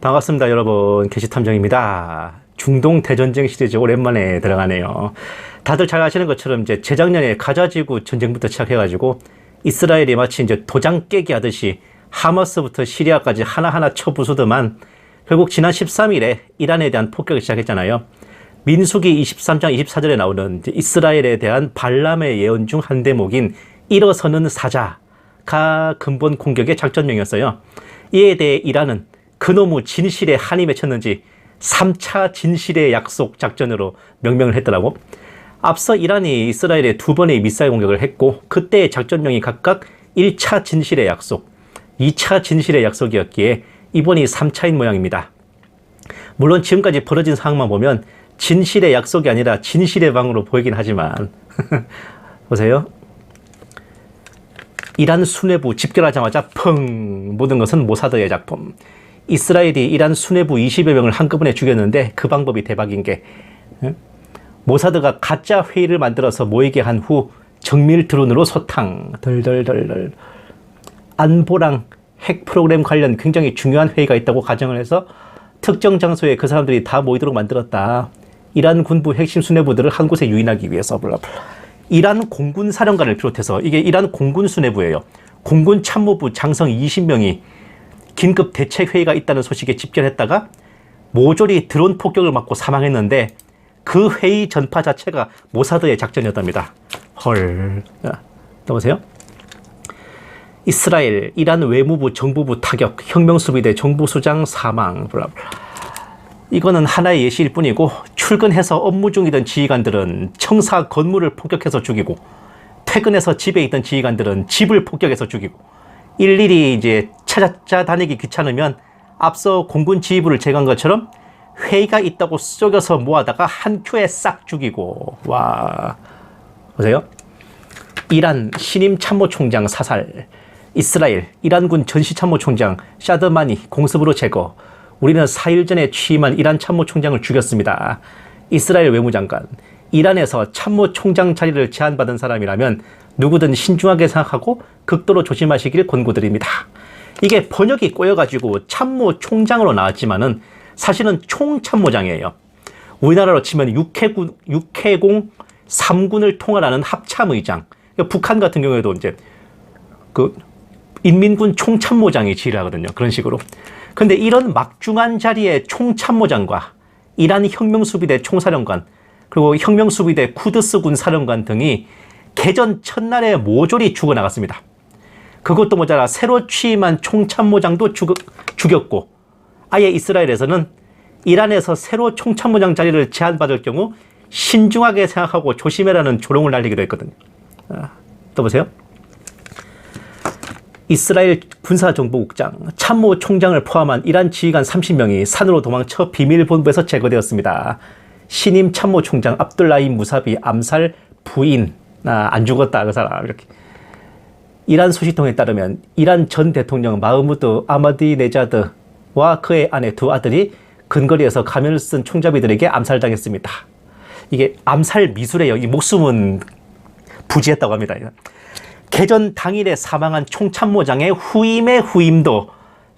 반갑습니다, 여러분. 게시탐정입니다. 중동 대전쟁 시리즈 오랜만에 들어가네요. 다들 잘 아시는 것처럼 이제 재작년에 가자지구 전쟁부터 시작해가지고 이스라엘이 마치 이제 도장 깨기 하듯이 하마스부터 시리아까지 하나하나 쳐부수더만 결국 지난 13일에 이란에 대한 폭격을 시작했잖아요. 민수기 23장 24절에 나오는 이스라엘에 대한 발람의 예언 중 한 대목인 일어서는 사자가 근본 공격의 작전명이었어요. 이에 대해 이란은 그놈의 진실에 한이 맺혔는지 3차 진실의 약속 작전으로 명명을 했더라고. 앞서 이란이 이스라엘에 2번의 미사일 공격을 했고 그때의 작전명이 각각 1차 진실의 약속, 2차 진실의 약속이었기에 이번이 3차인 모양입니다. 물론 지금까지 벌어진 상황만 보면 진실의 약속이 아니라 진실의 방으로 보이긴 하지만 보세요. 이란 수뇌부 집결하자마자 펑! 모든 것은 모사드의 작품. 이스라엘이 이란 수뇌부 20여 명을 한꺼번에 죽였는데 그 방법이 대박인 게 모사드가 가짜 회의를 만들어서 모이게 한 후 정밀 드론으로 소탕 덜덜덜덜 안보랑 핵 프로그램 관련 굉장히 중요한 회의가 있다고 가정을 해서 특정 장소에 그 사람들이 다 모이도록 만들었다. 이란 군부 핵심 수뇌부들을 한 곳에 유인하기 위해서 블라블라. 이란 공군 사령관을 비롯해서 이게 이란 공군 수뇌부예요. 공군 참모부 장성 20명이 긴급 대책회의가 있다는 소식에 집결했다가 모조리 드론 폭격을 맞고 사망했는데 그 회의 전파 자체가 모사드의 작전이었답니다. 헐. 자, 또 보세요. 이스라엘, 이란 외무부, 정부부 타격, 혁명수비대 정부수장 사망. 블라블라. 이거는 하나의 예시일 뿐이고 출근해서 업무 중이던 지휘관들은 청사 건물을 폭격해서 죽이고 퇴근해서 집에 있던 지휘관들은 집을 폭격해서 죽이고 일일이 이제 찾아다니기 귀찮으면 앞서 공군 지휘부를 제거한 것처럼 회의가 있다고 쏘겨서 모아다가 한 큐에 싹 죽이고. 와, 보세요. 이란 신임 참모총장 사살, 이스라엘 이란군 전시참모총장 샤드마니 공습으로 제거. 우리는 4일 전에 취임한 이란 참모총장을 죽였습니다. 이스라엘 외무장관, 이란에서 참모총장 자리를 제안받은 사람이라면 누구든 신중하게 생각하고 극도로 조심하시길 권고드립니다. 이게 번역이 꼬여가지고 참모총장으로 나왔지만은 사실은 총참모장이에요. 우리나라로 치면 육해공 3군을 통할하는 합참의장. 북한 같은 경우에도 이제 그 인민군 총참모장이 지휘를 하거든요. 그런 식으로. 근데 이런 막중한 자리에 총참모장과 이란 혁명수비대 총사령관 그리고 혁명수비대 쿠드스군 사령관 등이 개전 첫날에 모조리 죽어나갔습니다. 그것도 모자라 새로 취임한 총참모장도 죽였고 아예 이스라엘에서는 이란에서 새로 총참모장 자리를 제안받을 경우 신중하게 생각하고 조심해라는 조롱을 날리기도 했거든요. 또 보세요. 이스라엘 군사정보국장, 참모총장을 포함한 이란 지휘관 30명이 산으로 도망쳐 비밀본부에서 제거되었습니다. 신임 참모총장 압둘라히 무사비 암살 부인. 안 죽었다 그 사람. 이렇게. 이란 소식통에 따르면 이란 전 대통령 마흐무드 아마디네자드와 그의 아내 2 아들이 근거리에서 가면을 쓴 총잡이들에게 암살당했습니다. 이게 암살 미수래요. 이 목숨은 부지했다고 합니다. 개전 당일에 사망한 총참모장의 후임의 후임도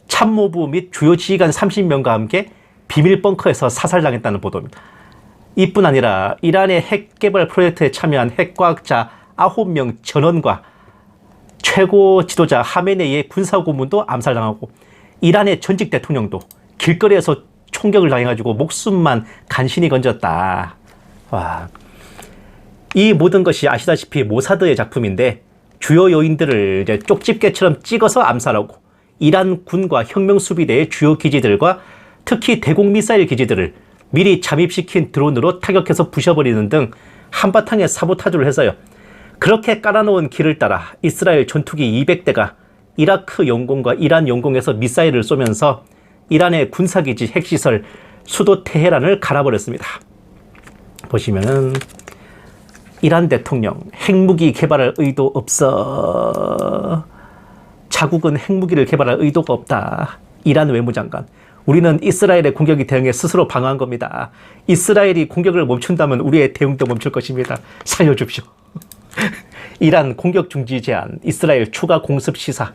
참모부 및 주요 지휘관 30명과 함께 비밀 벙커에서 사살당했다는 보도입니다. 이뿐 아니라 이란의 핵개발 프로젝트에 참여한 핵과학자 9명 전원과 최고 지도자 하메네이의 군사고문도 암살당하고 이란의 전직 대통령도 길거리에서 총격을 당해가지고 목숨만 간신히 건졌다. 와. 이 모든 것이 아시다시피 모사드의 작품인데 주요 요인들을 이제 쪽집게처럼 찍어서 암살하고 이란 군과 혁명수비대의 주요 기지들과 특히 대공미사일 기지들을 미리 잠입시킨 드론으로 타격해서 부셔버리는 등 한바탕에 사보타주를 해서요. 그렇게 깔아놓은 길을 따라 이스라엘 전투기 200대가 이라크 영공과 이란 영공에서 미사일을 쏘면서 이란의 군사기지 핵시설 수도 테헤란을 갈아버렸습니다. 보시면은 이란 대통령 핵무기 개발할 의도 없어. 자국은 핵무기를 개발할 의도가 없다. 이란 외무장관, 우리는 이스라엘의 공격이 대응해 스스로 방어한 겁니다. 이스라엘이 공격을 멈춘다면 우리의 대응도 멈출 것입니다. 살려줍시오. 이란 공격 중지 제한, 이스라엘 추가 공습 시사.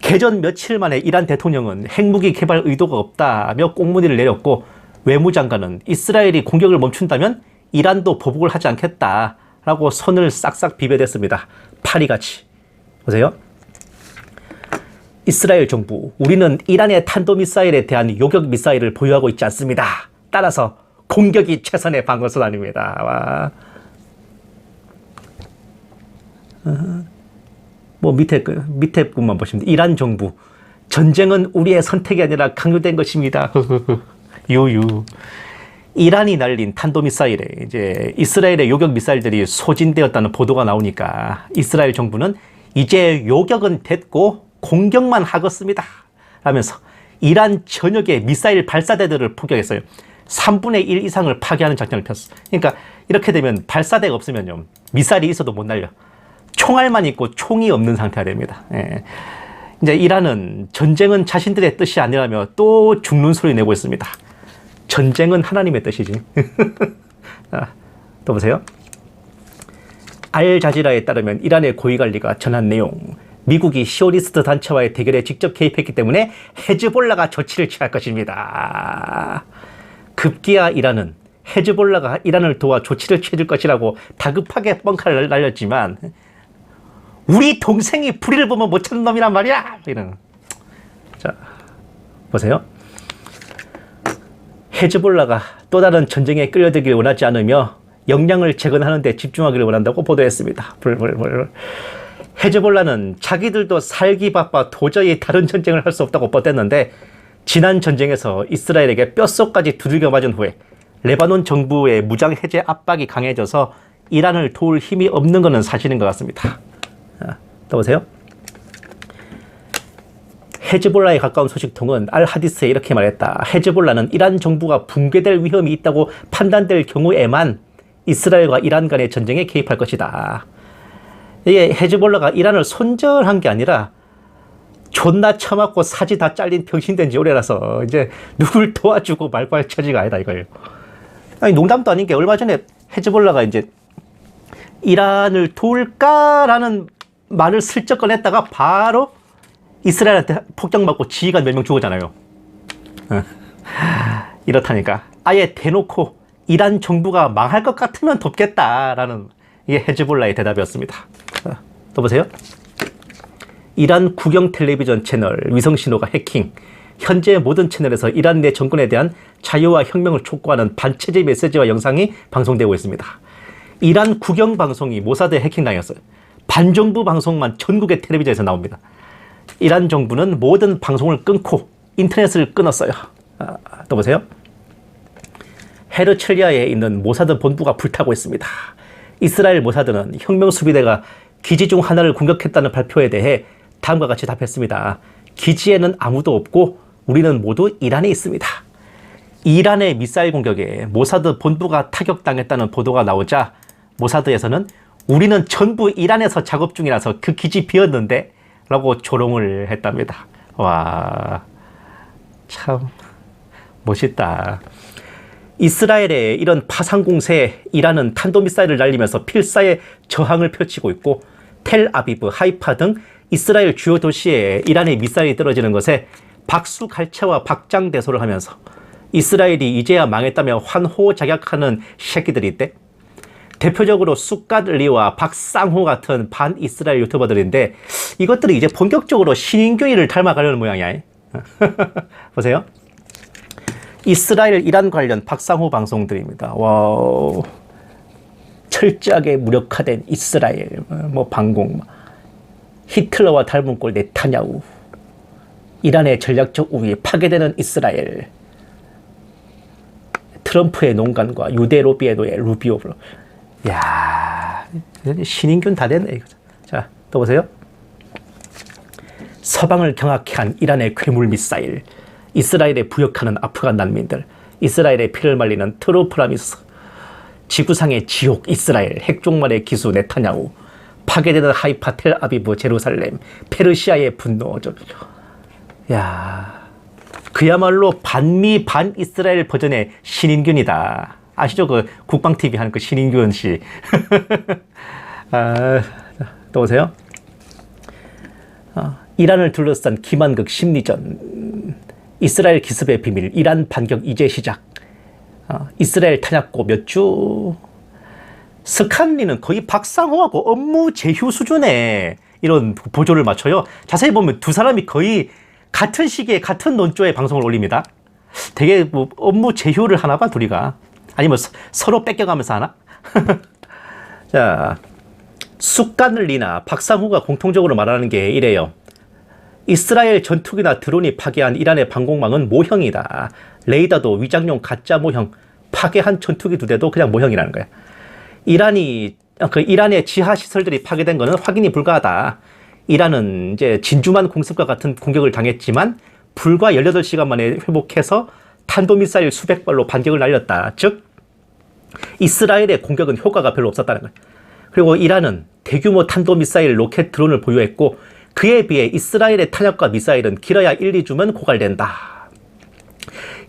개전 며칠 만에 이란 대통령은 핵무기 개발 의도가 없다며 꽁무니를 내렸고, 외무장관은 이스라엘이 공격을 멈춘다면 이란도 보복을 하지 않겠다라고 손을 싹싹 비벼댔습니다. 파리같이. 보세요. 이스라엘 정부, 우리는 이란의 탄도미사일에 대한 요격 미사일을 보유하고 있지 않습니다. 따라서 공격이 최선의 방어수단입니다. 뭐 밑에 부분만 보시면 이란 정부, 전쟁은 우리의 선택이 아니라 강요된 것입니다. 유유. 이란이 날린 탄도미사일에 이제 이스라엘의 요격 미사일들이 소진되었다는 보도가 나오니까 이스라엘 정부는 이제 요격은 됐고 공격만 하겠습니다 라면서 이란 전역의 미사일 발사대들을 포격했어요. 3분의 1 이상을 파괴하는 작전을 폈어. 그러니까 이렇게 되면 발사대가 없으면요, 미사일이 있어도 못 날려. 총알만 있고 총이 없는 상태가 됩니다. 예. 이제 이란은 전쟁은 자신들의 뜻이 아니라며 또 죽는 소리 내고 있습니다. 전쟁은 하나님의 뜻이지. 자, 또 보세요. 알자지라에 따르면 이란의 고위관리가 전한 내용, 미국이 시오니스트 단체와의 대결에 직접 개입했기 때문에 헤즈볼라가 조치를 취할 것입니다. 급기야 이란은 헤즈볼라가 이란을 도와 조치를 취해줄 것이라고 다급하게 뻥카를 날렸지만, 우리 동생이 불의를 보면 못 찾는 놈이란 말이야! 이런. 자, 보세요. 헤즈볼라가 또 다른 전쟁에 끌려들길 원하지 않으며 역량을 재건하는 데 집중하기를 원한다고 보도했습니다. 헤즈볼라는 자기들도 살기 바빠 도저히 다른 전쟁을 할 수 없다고 뻗댔는데, 지난 전쟁에서 이스라엘에게 뼛속까지 두들겨 맞은 후에 레바논 정부의 무장 해제 압박이 강해져서 이란을 도울 힘이 없는 것은 사실인 것 같습니다. 또 보세요. 헤즈볼라에 가까운 소식통은 알-하디스에 이렇게 말했다. 헤즈볼라는 이란 정부가 붕괴될 위험이 있다고 판단될 경우에만 이스라엘과 이란 간의 전쟁에 개입할 것이다. 이게 헤즈볼라가 이란을 손절한 게 아니라 존나 처맞고 사지 다 잘린 병신된 지 오래라서 이제 누굴 도와주고 말고 처지가 아니다 이거예요. 아니 농담도 아닌 게, 얼마 전에 헤즈볼라가 이제 이란을 도울까라는 말을 슬쩍 꺼냈다가 바로 이스라엘한테 폭격 맞고 지휘관 몇 명 죽었잖아요. 이렇다니까. 아예 대놓고 이란 정부가 망할 것 같으면 돕겠다라는 이게 헤즈볼라의 대답이었습니다. 또 보세요. 이란 국영 텔레비전 채널 위성 신호가 해킹. 현재 모든 채널에서 이란 내 정권에 대한 자유와 혁명을 촉구하는 반체제 메시지와 영상이 방송되고 있습니다. 이란 국영 방송이 모사드에 해킹당했어요. 반정부 방송만 전국의 텔레비전에서 나옵니다. 이란 정부는 모든 방송을 끊고 인터넷을 끊었어요. 또 보세요. 헤르첼리아에 있는 모사드 본부가 불타고 있습니다. 이스라엘 모사드는 혁명수비대가 기지 중 하나를 공격했다는 발표에 대해 다음과 같이 답했습니다. 기지에는 아무도 없고 우리는 모두 이란에 있습니다. 이란의 미사일 공격에 모사드 본부가 타격당했다는 보도가 나오자 모사드에서는 우리는 전부 이란에서 작업 중이라서 그 기지 비었는데 라고 조롱을 했답니다. 와, 참 멋있다. 이스라엘의 이런 파상 공세에 이란은 탄도미사일을 날리면서 필사의 저항을 펼치고 있고, 텔아비브, 하이파 등 이스라엘 주요 도시에 이란의 미사일이 떨어지는 것에 박수갈채와 박장대소를 하면서 이스라엘이 이제야 망했다며 환호작약하는 새끼들이 있대. 대표적으로 쑥갓리와 박상호 같은 반이스라엘 유튜버들인데, 이것들이 이제 본격적으로 신인균이를 닮아가려는 모양이야. 보세요. 이스라엘 이란 관련 박상호 방송들입니다. 와우. 철저하게 무력화된 이스라엘, 뭐 방공, 히틀러와 닮은 꼴 네타냐후, 이란의 전략적 우위, 파괴되는 이스라엘, 트럼프의 농간과 유대 로비에도의 루비오. 야, 신인균 다 됐네. 자, 또 보세요. 서방을 경악해 한 이란의 괴물 미사일, 이스라엘에 부역하는 아프간 난민들, 이스라엘의 피를 말리는 트루프라미스, 지구상의 지옥 이스라엘, 핵종말의 기수 네타냐후, 파괴되는 하이파, 텔아비브, 제루살렘, 페르시아의 분노. 야, 그야말로 반미 반이스라엘 버전의 신인균이다. 아시죠? 그 국방TV 하는 그 신인균 씨. 또 보세요. 이란을 둘러싼 기만극 심리전, 이스라엘 기습의 비밀, 이란 반격 이제 시작, 이스라엘 탄약고 몇 주, 스칸리는 거의 박상호하고 업무 제휴 수준의 이런 보조를 맞춰요. 자세히 보면 두 사람이 거의 같은 시기에 같은 논조의 방송을 올립니다. 되게 뭐 업무 제휴를 하나 봐, 둘이가. 아니면 서로 뺏겨가면서 하나? 자, 스칸리나 박상호가 공통적으로 말하는 게 이래요. 이스라엘 전투기나 드론이 파괴한 이란의 방공망은 모형이다. 레이더도 위장용 가짜 모형, 파괴한 전투기 2대도 그냥 모형이라는 거야. 이란의 지하 시설들이 파괴된 것은 확인이 불가하다. 이란은 이제 진주만 공습과 같은 공격을 당했지만 불과 18시간 만에 회복해서 탄도미사일 수백 발로 반격을 날렸다. 즉 이스라엘의 공격은 효과가 별로 없었다는 거예요. 그리고 이란은 대규모 탄도미사일 로켓 드론을 보유했고 그에 비해 이스라엘의 탄약과 미사일은 길어야 1, 2주면 고갈된다.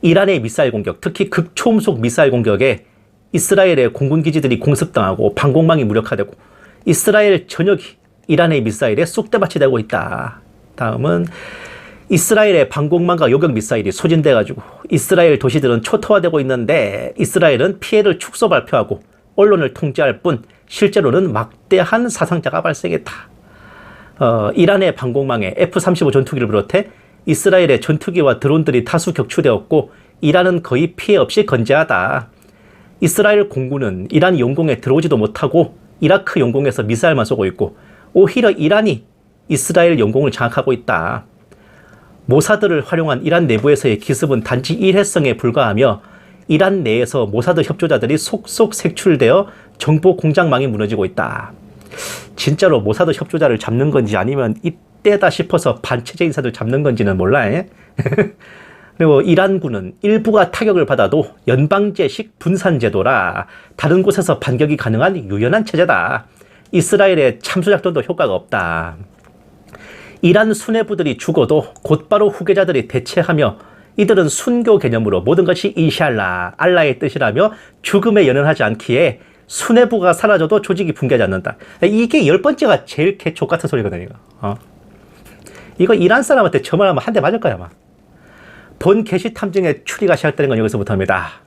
이란의 미사일 공격, 특히 극초음속 미사일 공격에 이스라엘의 공군기지들이 공습당하고 방공망이 무력화되고 이스라엘 전역이 이란의 미사일에 쑥대밭이 되고 있다. 다음은 이스라엘의 방공망과 요격 미사일이 소진돼가지고 이스라엘 도시들은 초토화되고 있는데 이스라엘은 피해를 축소 발표하고 언론을 통제할 뿐 실제로는 막대한 사상자가 발생했다. 이란의 방공망에 F-35 전투기를 비롯해 이스라엘의 전투기와 드론들이 다수 격추되었고 이란은 거의 피해 없이 건재하다. 이스라엘 공군은 이란 영공에 들어오지도 못하고 이라크 영공에서 미사일만 쏘고 있고 오히려 이란이 이스라엘 영공을 장악하고 있다. 모사드를 활용한 이란 내부에서의 기습은 단지 일회성에 불과하며 이란 내에서 모사드 협조자들이 속속 색출되어 정보 공작망이 무너지고 있다. 진짜로 모사드 협조자를 잡는 건지 아니면 이때다 싶어서 반체제 인사들 잡는 건지는 몰라. 그리고 이란군은 일부가 타격을 받아도 연방제식 분산제도라 다른 곳에서 반격이 가능한 유연한 체제다. 이스라엘의 참수작전도 효과가 없다. 이란 수뇌부들이 죽어도 곧바로 후계자들이 대체하며 이들은 순교 개념으로 모든 것이 인샬라, 알라의 뜻이라며 죽음에 연연하지 않기에 수뇌부가 사라져도 조직이 붕괴하지 않는다. 이게 10번째가 제일 개촉 같은 소리거든요. 이거 이란 사람한테 저 말하면 한 대 맞을 거야, 아마. 본 게시 탐정의 추리가 시작되는 건 여기서부터입니다.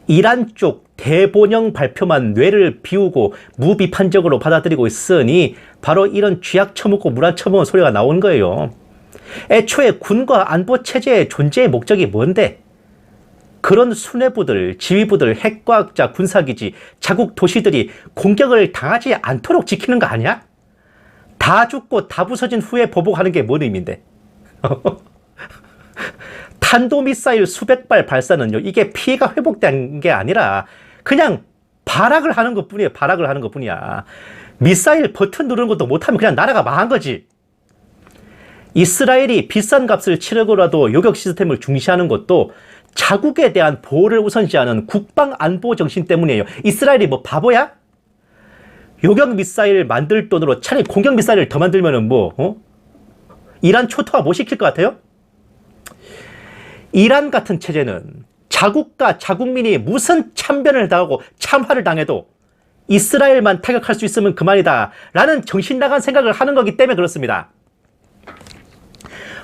이란 쪽 대본영 발표만 뇌를 비우고 무비판적으로 받아들이고 있으니 바로 이런 쥐약 처먹고 물안 처먹은 소리가 나온 거예요. 애초에 군과 안보 체제의 존재의 목적이 뭔데? 그런 수뇌부들, 지휘부들, 핵과학자, 군사기지, 자국 도시들이 공격을 당하지 않도록 지키는 거 아니야? 다 죽고 다 부서진 후에 보복하는 게 뭔 의미인데? 탄도미사일 수백 발 발사는요, 이게 피해가 회복된 게 아니라 그냥 발악을 하는 것 뿐이에요. 발악을 하는 것 뿐이야. 미사일 버튼 누르는 것도 못하면 그냥 나라가 망한 거지. 이스라엘이 비싼 값을 치르고라도 요격 시스템을 중시하는 것도 자국에 대한 보호를 우선시하는 국방 안보 정신 때문이에요. 이스라엘이 뭐 바보야? 요격 미사일 만들 돈으로 차라리 공격 미사일을 더 만들면은 이란 초토화 못 시킬 것 같아요? 이란 같은 체제는 자국과 자국민이 무슨 참변을 당하고 참화를 당해도 이스라엘만 타격할 수 있으면 그만이다 라는 정신 나간 생각을 하는 거기 때문에 그렇습니다.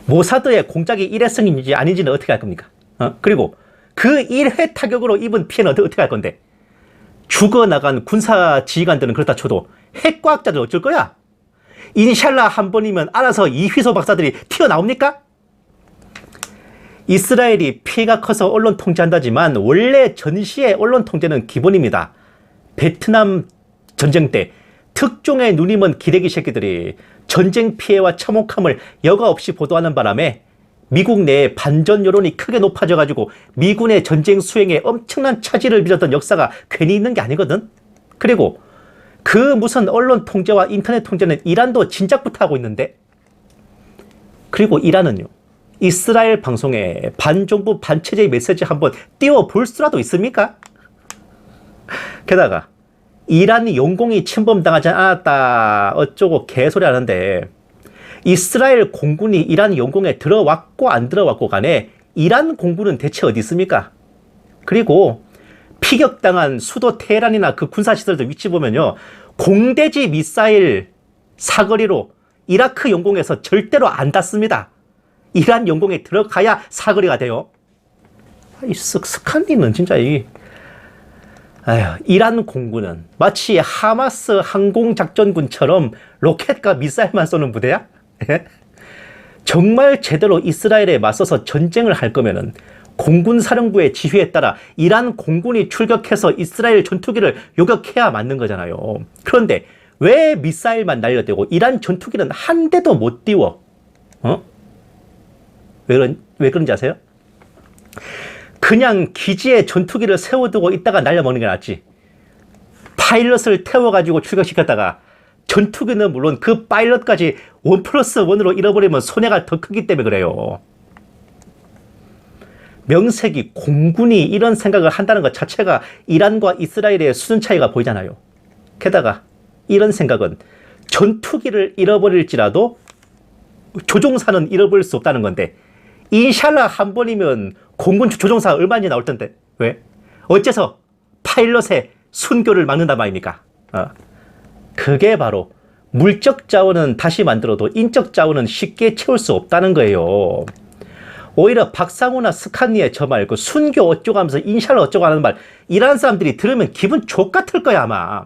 모사드의 공작이 일회성인지 아닌지는 어떻게 할 겁니까? 그리고 그 1회 타격으로 입은 피해는 어떻게 할 건데? 죽어나간 군사 지휘관들은 그렇다 쳐도 핵과학자들 어쩔 거야? 인샬라 한 번이면 알아서 이휘소 박사들이 튀어나옵니까? 이스라엘이 피해가 커서 언론 통제한다지만 원래 전시의 언론 통제는 기본입니다. 베트남 전쟁 때 특종의 눈이 먼 기레기 새끼들이 전쟁 피해와 참혹함을 여과 없이 보도하는 바람에 미국 내에 반전 여론이 크게 높아져가지고 미군의 전쟁 수행에 엄청난 차질을 빚었던 역사가 괜히 있는 게 아니거든. 그리고 그 무슨 언론 통제와 인터넷 통제는 이란도 진작부터 하고 있는데, 그리고 이란은요, 이스라엘 방송에 반정부 반체제의 메시지 한번 띄워볼 수라도 있습니까? 게다가 이란 영공이 침범당하지 않았다 어쩌고 개소리 하는데, 이스라엘 공군이 이란 영공에 들어왔고 안 들어왔고 간에 이란 공군은 대체 어디 있습니까? 그리고 피격당한 수도 테헤란이나 그 군사시설들 위치 보면요, 공대지 미사일 사거리로 이라크 영공에서 절대로 안 닿습니다. 이란 영공에 들어가야 사거리가 돼요. 이 스칸디는 진짜 이란 공군은 마치 하마스 항공작전군처럼 로켓과 미사일만 쏘는 부대야? 정말 제대로 이스라엘에 맞서서 전쟁을 할 거면은 공군사령부의 지휘에 따라 이란 공군이 출격해서 이스라엘 전투기를 요격해야 맞는 거잖아요. 그런데 왜 미사일만 날려대고 이란 전투기는 한 대도 못 띄워? 왜 그런지 아세요? 그냥 기지에 전투기를 세워두고 있다가 날려먹는 게 낫지. 파일럿을 태워가지고 출격시켰다가 전투기는 물론 그 파일럿까지 1+1으로 잃어버리면 손해가 더 크기 때문에 그래요. 명색이 공군이 이런 생각을 한다는 것 자체가 이란과 이스라엘의 수준 차이가 보이잖아요. 게다가 이런 생각은 전투기를 잃어버릴지라도 조종사는 잃어버릴 수 없다는 건데 인샬라 한 번이면 공군 조종사 얼마나 나올 텐데 왜? 어째서 파일럿의 순교를 막는단 말입니까? 그게 바로 물적 자원은 다시 만들어도 인적 자원은 쉽게 채울 수 없다는 거예요. 오히려 박상우나 스칸니의 저 말, 그 순교 어쩌고 하면서 인샬라 어쩌고 하는 말, 이란 사람들이 들으면 기분 족같을 거야 아마.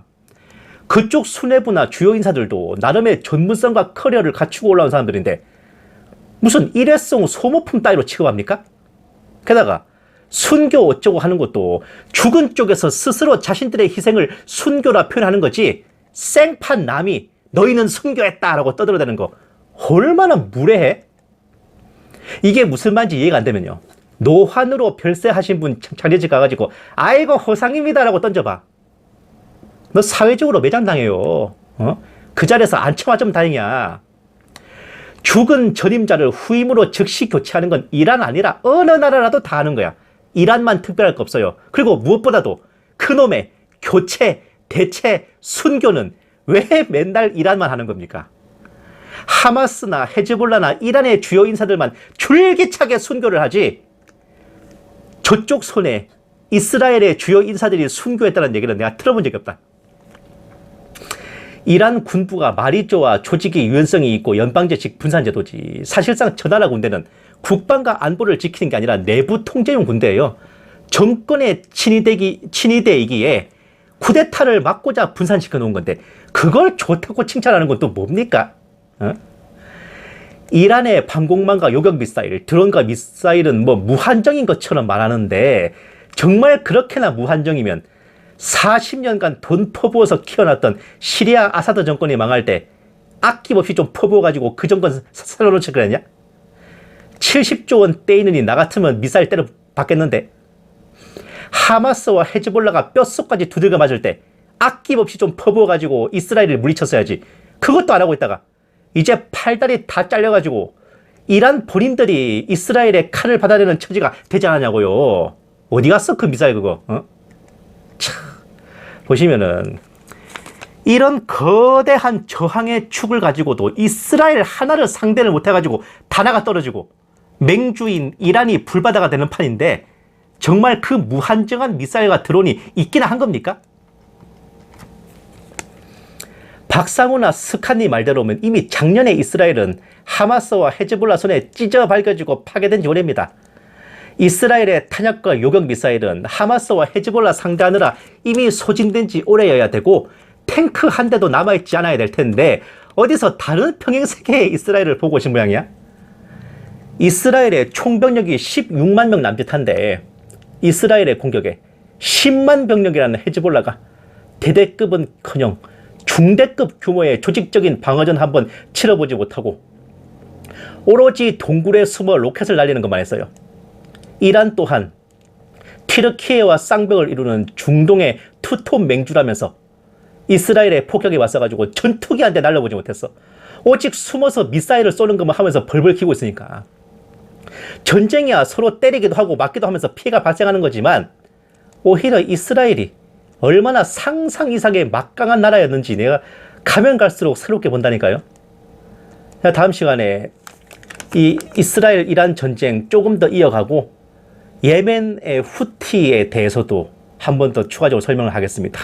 그쪽 수뇌부나 주요 인사들도 나름의 전문성과 커리어를 갖추고 올라온 사람들인데 무슨 일회성 소모품 따위로 취급합니까? 게다가 순교 어쩌고 하는 것도 죽은 쪽에서 스스로 자신들의 희생을 순교라 표현하는 거지 생판 남이 너희는 순교했다라고 떠들어대는 거 얼마나 무례해? 이게 무슨 말인지 이해가 안 되면요. 노환으로 별세하신 분 장례식 가가지고 아이고 호상입니다라고 던져봐. 너 사회적으로 매장당해요. 그 자리에서 안 쳐맞으면 다행이야. 죽은 전임자를 후임으로 즉시 교체하는 건 이란 아니라 어느 나라라도 다 하는 거야. 이란만 특별할 거 없어요. 그리고 무엇보다도 그놈의 교체, 대체, 순교는 왜 맨날 이란만 하는 겁니까? 하마스나 헤즈볼라나 이란의 주요 인사들만 줄기차게 순교를 하지 저쪽 손에 이스라엘의 주요 인사들이 순교했다는 얘기는 내가 들어본 적이 없다. 이란 군부가 말이 좋아 조직이 유연성이 있고 연방제식 분산제도지 사실상 저 나라 군대는 국방과 안보를 지키는 게 아니라 내부 통제용 군대예요. 정권의 친위대이기에 쿠데타를 막고자 분산시켜 놓은 건데 그걸 좋다고 칭찬하는 건 또 뭡니까? 이란의 방공망과 요격 미사일, 드론과 미사일은 뭐 무한정인 것처럼 말하는데 정말 그렇게나 무한정이면 40년간 돈 퍼부어서 키워놨던 시리아 아사드 정권이 망할 때 아낌없이 좀 퍼부어가지고 그 정권 살려놓지 그랬냐? 70조 원 떼이느니 나 같으면 미사일 때려 받겠는데 하마스와 헤즈볼라가 뼛속까지 두들겨 맞을 때 아낌없이 좀 퍼부어가지고 이스라엘을 물리쳤어야지. 그것도 안 하고 있다가 이제 팔다리 다 잘려가지고 이란 본인들이 이스라엘의 칼을 받아내는 처지가 되지 않았냐고요. 어디 갔어 그 미사일 그거? 참, 보시면은 이런 거대한 저항의 축을 가지고도 이스라엘 하나를 상대를 못해가지고 다나가 떨어지고 맹주인 이란이 불바다가 되는 판인데 정말 그 무한정한 미사일과 드론이 있기나 한 겁니까? 박상우나 스칸니 말대로면 이미 작년에 이스라엘은 하마스와 헤즈볼라 손에 찢어 밝혀지고 파괴된 지 오래입니다. 이스라엘의 탄약과 요격 미사일은 하마스와 헤즈볼라 상대하느라 이미 소진된 지 오래여야 되고 탱크 한 대도 남아있지 않아야 될 텐데 어디서 다른 평행세계의 이스라엘을 보고 오신 모양이야? 이스라엘의 총병력이 16만 명 남짓한데 이스라엘의 공격에 10만 병력이라는 헤즈볼라가 대대급은커녕 중대급 규모의 조직적인 방어전 한번 치러보지 못하고 오로지 동굴에 숨어 로켓을 날리는 것만 했어요. 이란 또한 튀르키예와 쌍벽을 이루는 중동의 투톱 맹주라면서 이스라엘의 폭격에 맞서가지고 전투기 한 대 날려보지 못했어. 오직 숨어서 미사일을 쏘는 것만 하면서 벌벌 키고 있으니까. 전쟁이야 서로 때리기도 하고 맞기도 하면서 피해가 발생하는 거지만 오히려 이스라엘이 얼마나 상상 이상의 막강한 나라였는지 내가 가면 갈수록 새롭게 본다니까요. 다음 시간에 이 이스라엘 이란 전쟁 조금 더 이어가고 예멘의 후티에 대해서도 한 번 더 추가적으로 설명을 하겠습니다.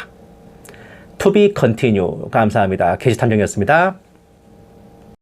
To be continue. 감사합니다. 게시탐정이었습니다.